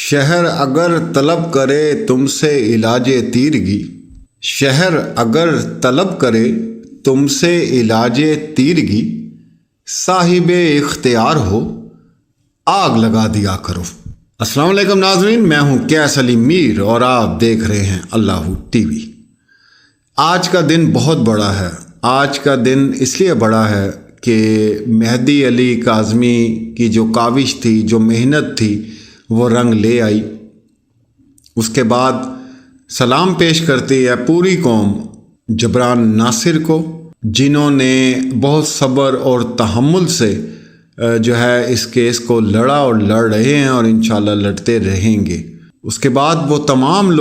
شہر اگر طلب کرے تم سے علاج تیرگی، شہر اگر طلب کرے تم سے علاج تیرگی، صاحب اختیار ہو آگ لگا دیا کرو۔ السلام علیکم ناظرین، میں ہوں قیس علی میر اور آپ دیکھ رہے ہیں اللہ ٹی وی۔ آج کا دن بہت بڑا ہے۔ آج کا دن اس لیے بڑا ہے کہ مہدی علی کاظمی کی جو کاوش تھی، جو محنت تھی، وہ رنگ لے آئی۔ اس کے بعد سلام پیش کرتی ہے پوری قوم جبران ناصر کو، جنہوں نے بہت صبر اور تحمل سے جو ہے اس کیس کو لڑا اور لڑ رہے ہیں اور انشاءاللہ لڑتے رہیں گے۔ اس کے بعد وہ تمام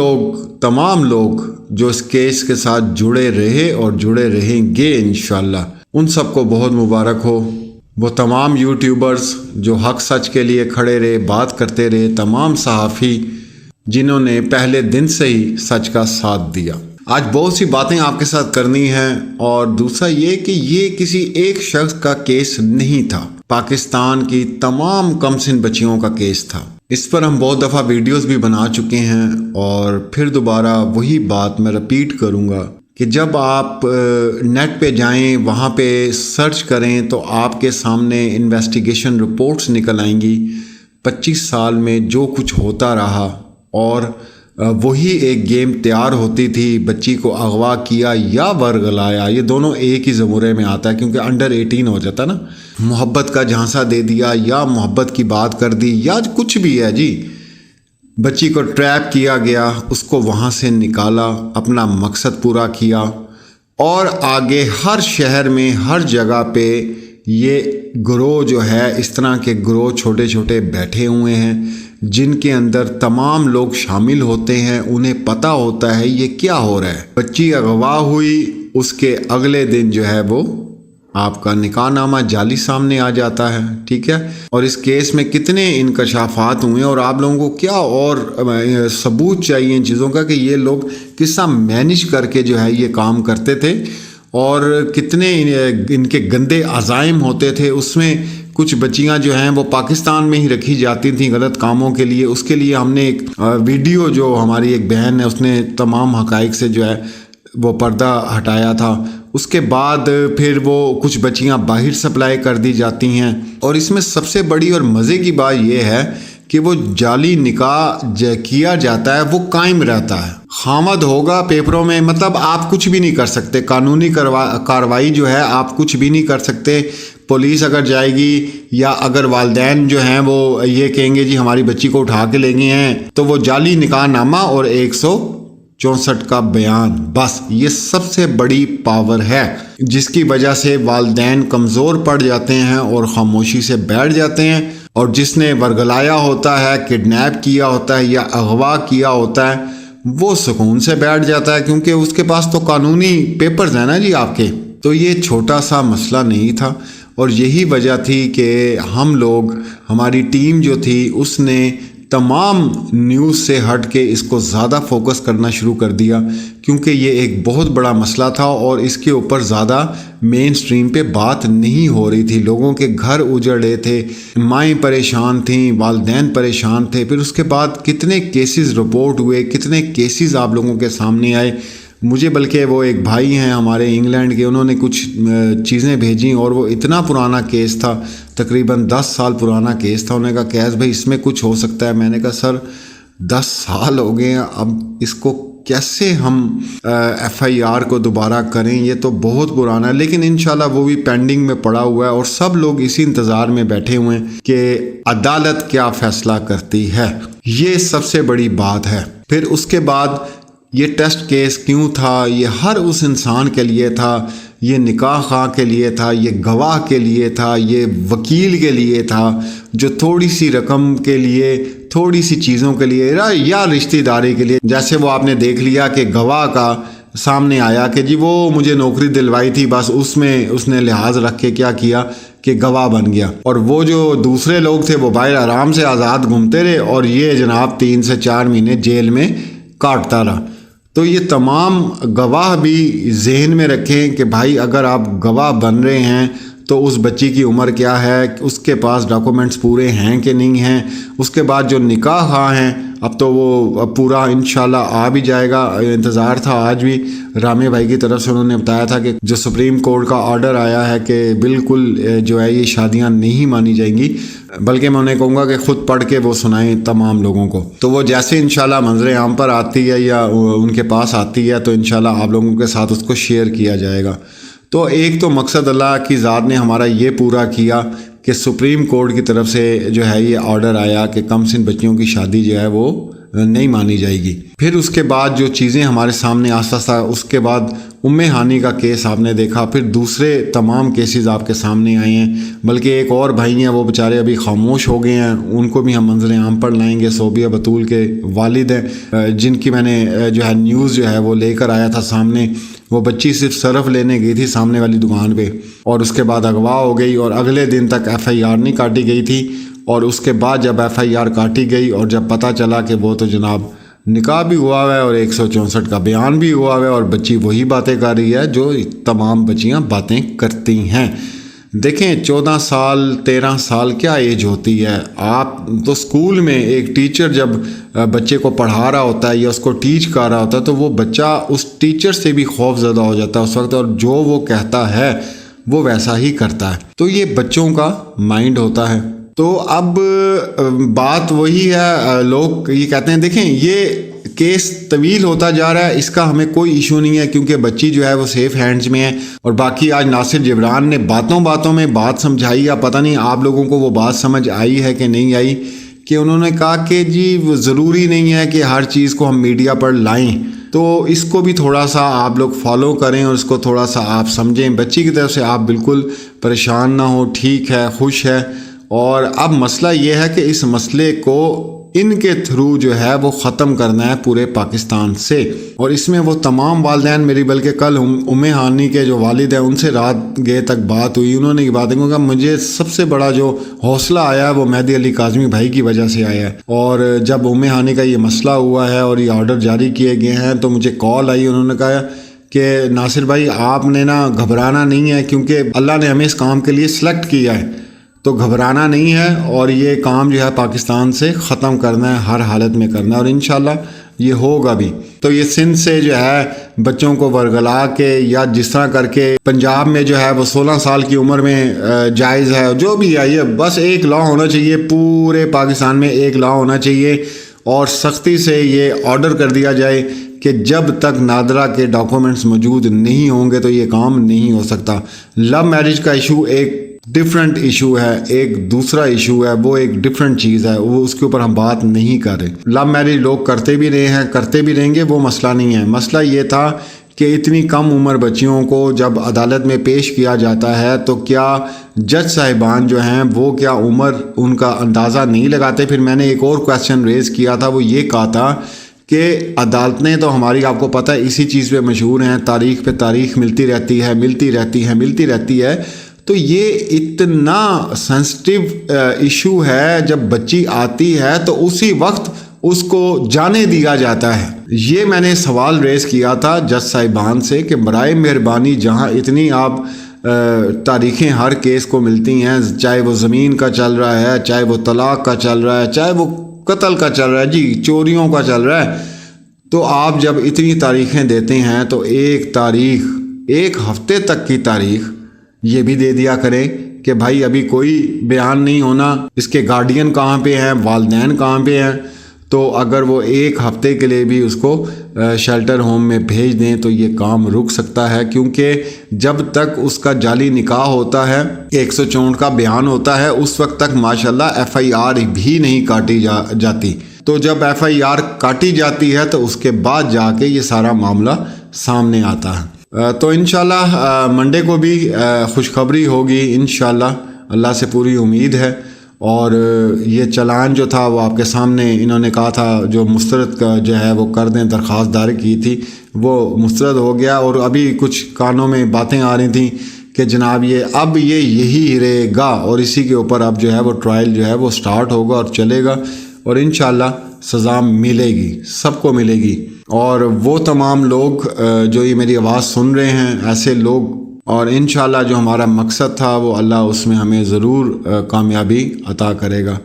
لوگ جو اس کیس کے ساتھ جڑے رہے اور جڑے رہیں گے انشاءاللہ، ان سب کو بہت مبارک ہو۔ وہ تمام یوٹیوبرز جو حق سچ کے لیے کھڑے رہے، بات کرتے رہے، تمام صحافی جنہوں نے پہلے دن سے ہی سچ کا ساتھ دیا۔ آج بہت سی باتیں آپ کے ساتھ کرنی ہیں، اور دوسرا یہ کہ یہ کسی ایک شخص کا کیس نہیں تھا، پاکستان کی تمام کمسن بچیوں کا کیس تھا۔ اس پر ہم بہت دفعہ ویڈیوز بھی بنا چکے ہیں، اور پھر دوبارہ وہی بات میں رپیٹ کروں گا کہ جب آپ نیٹ پہ جائیں، وہاں پہ سرچ کریں، تو آپ کے سامنے انویسٹیگیشن رپورٹس نکل آئیں گی 25 سال میں جو کچھ ہوتا رہا، اور وہی ایک گیم تیار ہوتی تھی، بچی کو اغوا کیا یا ورگلایا، یہ دونوں ایک ہی زمرے میں آتا ہے کیونکہ انڈر 18 ہو جاتا نا، محبت کا جھانسا دے دیا یا محبت کی بات کر دی یا کچھ بھی ہے جی، بچی کو ٹریپ کیا گیا، اس کو وہاں سے نکالا، اپنا مقصد پورا کیا، اور آگے ہر شہر میں ہر جگہ پہ یہ گروہ جو ہے، اس طرح کے گروہ چھوٹے چھوٹے بیٹھے ہوئے ہیں، جن کے اندر تمام لوگ شامل ہوتے ہیں، انہیں پتہ ہوتا ہے یہ کیا ہو رہا ہے۔ بچی اغوا ہوئی، اس کے اگلے دن جو ہے وہ آپ کا نکاح نامہ جعلی سامنے آ جاتا ہے، ٹھیک ہے، اور اس کیس میں کتنے انکشافات ہوئے، اور آپ لوگوں کو کیا اور ثبوت چاہیے ان چیزوں کا کہ یہ لوگ کس طرح مینج کر کے جو ہے یہ کام کرتے تھے، اور کتنے ان کے گندے عزائم ہوتے تھے۔ اس میں کچھ بچیاں جو ہیں وہ پاکستان میں ہی رکھی جاتی تھیں غلط کاموں کے لیے۔ اس کے لیے ہم نے ایک ویڈیو، جو ہماری ایک بہن ہے، اس نے تمام حقائق سے جو ہے وہ پردہ ہٹایا تھا۔ اس کے بعد پھر وہ کچھ بچیاں باہر سپلائی کر دی جاتی ہیں، اور اس میں سب سے بڑی اور مزے کی بات یہ ہے کہ وہ جعلی نکاح کیا جاتا ہے، وہ قائم رہتا ہے، خامد ہوگا پیپروں میں، مطلب آپ کچھ بھی نہیں کر سکتے، قانونی کارروائی جو ہے آپ کچھ بھی نہیں کر سکتے۔ پولیس اگر جائے گی، یا اگر والدین جو ہیں وہ یہ کہیں گے جی ہماری بچی کو اٹھا کے لے گئے ہیں، تو وہ جعلی نکاح نامہ اور 164 کا بیان، بس یہ سب سے بڑی پاور ہے، جس کی وجہ سے والدین کمزور پڑ جاتے ہیں اور خاموشی سے بیٹھ جاتے ہیں، اور جس نے ورگلایا ہوتا ہے، کڈنیپ کیا ہوتا ہے یا اغوا کیا ہوتا ہے، وہ سکون سے بیٹھ جاتا ہے، کیونکہ اس کے پاس تو قانونی پیپرز ہیں نا جی آپ کے۔ تو یہ چھوٹا سا مسئلہ نہیں تھا، اور یہی وجہ تھی کہ ہم لوگ، ہماری ٹیم جو تھی، اس نے تمام نیوز سے ہٹ کے اس کو زیادہ فوکس کرنا شروع کر دیا، کیونکہ یہ ایک بہت بڑا مسئلہ تھا، اور اس کے اوپر زیادہ مین سٹریم پہ بات نہیں ہو رہی تھی۔ لوگوں کے گھر اجڑ رہے تھے، مائیں پریشان تھیں، والدین پریشان تھے۔ پھر اس کے بعد کتنے کیسز رپورٹ ہوئے، کتنے کیسز آپ لوگوں کے سامنے آئے۔ مجھے بلکہ وہ ایک بھائی ہیں ہمارے انگلینڈ کے، انہوں نے کچھ چیزیں بھیجیں، اور وہ اتنا پرانا کیس تھا، تقریباً 10 سال پرانا کیس تھا۔ انہوں نے کہا قیس بھائی اس میں کچھ ہو سکتا ہے۔ میں نے کہا سر 10 سال ہو گئے ہیں، اب اس کو کیسے ہم FIR کو دوبارہ کریں، یہ تو بہت پرانا ہے، لیکن انشاءاللہ وہ بھی پینڈنگ میں پڑا ہوا ہے، اور سب لوگ اسی انتظار میں بیٹھے ہوئے ہیں کہ عدالت کیا فیصلہ کرتی ہے۔ یہ سب سے بڑی بات ہے۔ پھر اس کے بعد یہ ٹیسٹ کیس کیوں تھا؟ یہ ہر اس انسان کے لیے تھا، یہ نکاح خواہ کے لیے تھا، یہ گواہ کے لیے تھا، یہ وکیل کے لیے تھا، جو تھوڑی سی رقم کے لیے، تھوڑی سی چیزوں کے لیے یا رشتہ داری کے لیے، جیسے وہ آپ نے دیکھ لیا کہ گواہ کا سامنے آیا کہ جی وہ مجھے نوکری دلوائی تھی، بس اس میں اس نے لحاظ رکھ کے کیا کیا کہ گواہ بن گیا، اور وہ جو دوسرے لوگ تھے وہ باہر آرام سے آزاد گھومتے رہے، اور یہ جناب 3 سے 4 مہینے جیل میں کاٹتا رہا۔ تو یہ تمام گواہ بھی ذہن میں رکھیں کہ بھائی اگر آپ گواہ بن رہے ہیں تو اس بچی کی عمر کیا ہے، اس کے پاس ڈاکومنٹس پورے ہیں کہ نہیں ہیں، اس کے بعد جو نکاح ہاں ہیں اب تو وہ پورا انشاءاللہ آ بھی جائے گا۔ انتظار تھا آج بھی، رامے بھائی کی طرف سے انہوں نے بتایا تھا کہ جو سپریم کورٹ کا آرڈر آیا ہے کہ بالکل جو ہے یہ شادیاں نہیں مانی جائیں گی، بلکہ میں انہیں کہوں گا کہ خود پڑھ کے وہ سنائیں تمام لوگوں کو۔ تو وہ جیسے انشاءاللہ منظر عام پر آتی ہے یا ان کے پاس آتی ہے تو انشاءاللہ آپ لوگوں کے ساتھ اس کو شیئر کیا جائے گا۔ تو ایک تو مقصد اللہ کی ذات نے ہمارا یہ پورا کیا کہ سپریم کورٹ کی طرف سے جو ہے یہ آرڈر آیا کہ کم سن بچیوں کی شادی جو ہے وہ نہیں مانی جائے گی۔ پھر اس کے بعد جو چیزیں ہمارے سامنے آہستہ آہستہ، اس کے بعد ہانی کا کیس آپ نے دیکھا، پھر دوسرے تمام کیسز آپ کے سامنے آئے ہیں، بلکہ ایک اور بھائی ہیں وہ بیچارے ابھی خاموش ہو گئے ہیں، ان کو بھی ہم منظر عام پر لائیں گے۔ صوبیہ بطول کے والد ہیں جن کی میں نے جو ہے نیوز جو ہے وہ لے کر آیا تھا سامنے۔ وہ بچی صرف صرف لینے گئی تھی سامنے والی دکان پہ، اور اس کے بعد اغوا ہو گئی، اور اگلے دن تک ایف آئی آر نہیں کاٹی گئی تھی، اور اس کے بعد جب ایف آئی آر کاٹی گئی اور جب پتہ چلا کہ وہ تو جناب نکاح بھی ہوا ہوا ہے اور 164 کا بیان بھی ہوا ہوا ہے، اور بچی وہی باتیں کر رہی ہے جو تمام بچیاں باتیں کرتی ہیں۔ دیکھیں 14 سال 13 سال کیا ایج ہوتی ہے؟ آپ تو اسکول میں ایک ٹیچر جب بچے کو پڑھا رہا ہوتا ہے یا اس کو ٹیچ کر رہا ہوتا ہے تو وہ بچہ اس ٹیچر سے بھی خوف زدہ ہو جاتا ہے اس وقت، اور جو وہ کہتا ہے وہ ویسا ہی کرتا ہے۔ تو یہ بچوں کا مائنڈ ہوتا ہے۔ تو اب بات وہی ہے، لوگ یہ کہتے ہیں دیکھیں یہ کیس طویل ہوتا جا رہا ہے، اس کا ہمیں کوئی ایشو نہیں ہے کیونکہ بچی جو ہے وہ سیف ہینڈز میں ہے۔ اور باقی آج ناصر جبران نے باتوں باتوں میں بات سمجھائی، یا پتہ نہیں آپ لوگوں کو وہ بات سمجھ آئی ہے کہ نہیں آئی، کہ انہوں نے کہا کہ جی وہ ضروری نہیں ہے کہ ہر چیز کو ہم میڈیا پر لائیں، تو اس کو بھی تھوڑا سا آپ لوگ فالو کریں اور اس کو تھوڑا سا آپ سمجھیں۔ بچی کی طرف سے آپ بالکل پریشان نہ ہو، ٹھیک ہے، خوش ہے۔ اور اب مسئلہ یہ ہے کہ اس مسئلے کو ان کے تھرو جو ہے وہ ختم کرنا ہے پورے پاکستان سے، اور اس میں وہ تمام والدین میری، بلکہ کل ہانی کے جو والد ہیں ان سے رات گئے تک بات ہوئی، انہوں نے یہ باتیں کہا مجھے سب سے بڑا جو حوصلہ آیا ہے وہ مہدی علی کاظمی بھائی کی وجہ سے آیا ہے۔ اور جب ہانی کا یہ مسئلہ ہوا ہے اور یہ آرڈر جاری کیے گئے ہیں تو مجھے کال آئی، انہوں نے کہا کہ ناصر بھائی آپ نے نا گھبرانا نہیں ہے کیونکہ اللہ نے ہمیں اس کام کے لیے سلیکٹ کیا ہے، تو گھبرانا نہیں ہے، اور یہ کام جو ہے پاکستان سے ختم کرنا ہے، ہر حالت میں کرنا ہے، اور انشاءاللہ یہ ہوگا بھی۔ تو یہ سندھ سے جو ہے بچوں کو ورگلا کے یا جس طرح کر کے پنجاب میں جو ہے وہ 16 سال کی عمر میں جائز ہے، جو بھی ہے یہ بس ایک لا ہونا چاہیے، پورے پاکستان میں ایک لا ہونا چاہیے، اور سختی سے یہ آرڈر کر دیا جائے کہ جب تک نادرہ کے ڈاکومنٹس موجود نہیں ہوں گے تو یہ کام نہیں ہو سکتا۔ لو میرج کا ایشو ایک ڈیفرنٹ ایشو ہے، ایک دوسرا ایشو ہے، وہ ایک ڈیفرنٹ چیز ہے، وہ اس کے اوپر ہم بات نہیں کر رہے۔ لو میرج لوگ کرتے بھی رہے ہیں، کرتے بھی رہیں گے، وہ مسئلہ نہیں ہے۔ مسئلہ یہ تھا کہ اتنی کم عمر بچیوں کو جب عدالت میں پیش کیا جاتا ہے تو کیا جج صاحبان جو ہیں وہ کیا عمر ان کا اندازہ نہیں لگاتے؟ پھر میں نے ایک اور کویسچن ریز کیا تھا، وہ یہ کہا تھا کہ عدالتیں تو ہماری آپ کو پتہ ہے اسی چیز پہ مشہور ہیں، تاریخ پہ تاریخ ملتی رہتی ہے، تو یہ اتنا سینسٹیو ایشو ہے، جب بچی آتی ہے تو اسی وقت اس کو جانے دیا جاتا ہے۔ یہ میں نے سوال ریز کیا تھا جج صاحبان سے کہ برائے مہربانی جہاں اتنی آپ تاریخیں ہر کیس کو ملتی ہیں، چاہے وہ زمین کا چل رہا ہے، چاہے وہ طلاق کا چل رہا ہے، چاہے وہ قتل کا چل رہا ہے، جی چوریوں کا چل رہا ہے، تو آپ جب اتنی تاریخیں دیتے ہیں تو ایک تاریخ، ایک ہفتے تک کی تاریخ یہ بھی دے دیا کریں کہ بھائی ابھی کوئی بیان نہیں ہونا، اس کے گارڈین کہاں پہ ہیں، والدین کہاں پہ ہیں، تو اگر وہ ایک ہفتے کے لیے بھی اس کو شیلٹر ہوم میں بھیج دیں تو یہ کام رک سکتا ہے، کیونکہ جب تک اس کا جعلی نکاح ہوتا ہے، 164 کا بیان ہوتا ہے، اس وقت تک ماشاءاللہ ایف آئی آر بھی نہیں کاٹی جاتی۔ تو جب ایف آئی آر کاٹی جاتی ہے تو اس کے بعد جا کے یہ سارا معاملہ سامنے آتا ہے۔ تو انشاءاللہ منڈے کو بھی خوشخبری ہوگی انشاءاللہ، اللہ سے پوری امید ہے۔ اور یہ چلان جو تھا وہ آپ کے سامنے انہوں نے کہا تھا جو مسترد کا جو ہے وہ کر دیں، درخواست دائر کی تھی وہ مسترد ہو گیا، اور ابھی کچھ کانوں میں باتیں آ رہی تھیں کہ جناب یہی رہے گا، اور اسی کے اوپر اب جو ہے وہ ٹرائل جو ہے وہ سٹارٹ ہوگا اور چلے گا، اور انشاءاللہ سزا ملے گی، سب کو ملے گی۔ اور وہ تمام لوگ جو یہ میری آواز سن رہے ہیں، ایسے لوگ اور انشاءاللہ جو ہمارا مقصد تھا وہ اللہ اس میں ہمیں ضرور کامیابی عطا کرے گا۔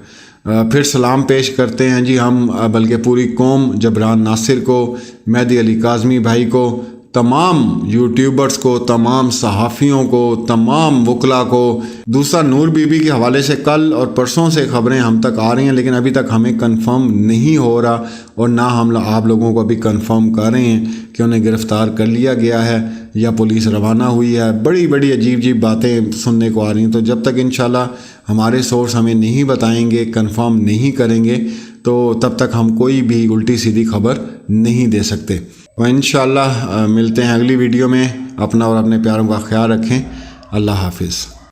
پھر سلام پیش کرتے ہیں جی ہم، بلکہ پوری قوم، جبران ناصر کو، مہدی علی کاظمی بھائی کو، تمام یوٹیوبرز کو، تمام صحافیوں کو، تمام وکلاء کو۔ دوسرا نور بی بی کے حوالے سے کل اور پرسوں سے خبریں ہم تک آ رہی ہیں، لیکن ابھی تک ہمیں کنفرم نہیں ہو رہا، اور نہ ہم آپ لوگوں کو ابھی کنفرم کر رہے ہیں کہ انہیں گرفتار کر لیا گیا ہے یا پولیس روانہ ہوئی ہے۔ بڑی بڑی عجیب عجیب باتیں سننے کو آ رہی ہیں، تو جب تک انشاءاللہ ہمارے سورس ہمیں نہیں بتائیں گے، کنفرم نہیں کریں گے، تو تب تک ہم کوئی بھی الٹی سیدھی خبر نہیں دے سکتے۔ اور انشاءاللہ ملتے ہیں اگلی ویڈیو میں۔ اپنا اور اپنے پیاروں کا خیال رکھیں۔ اللہ حافظ۔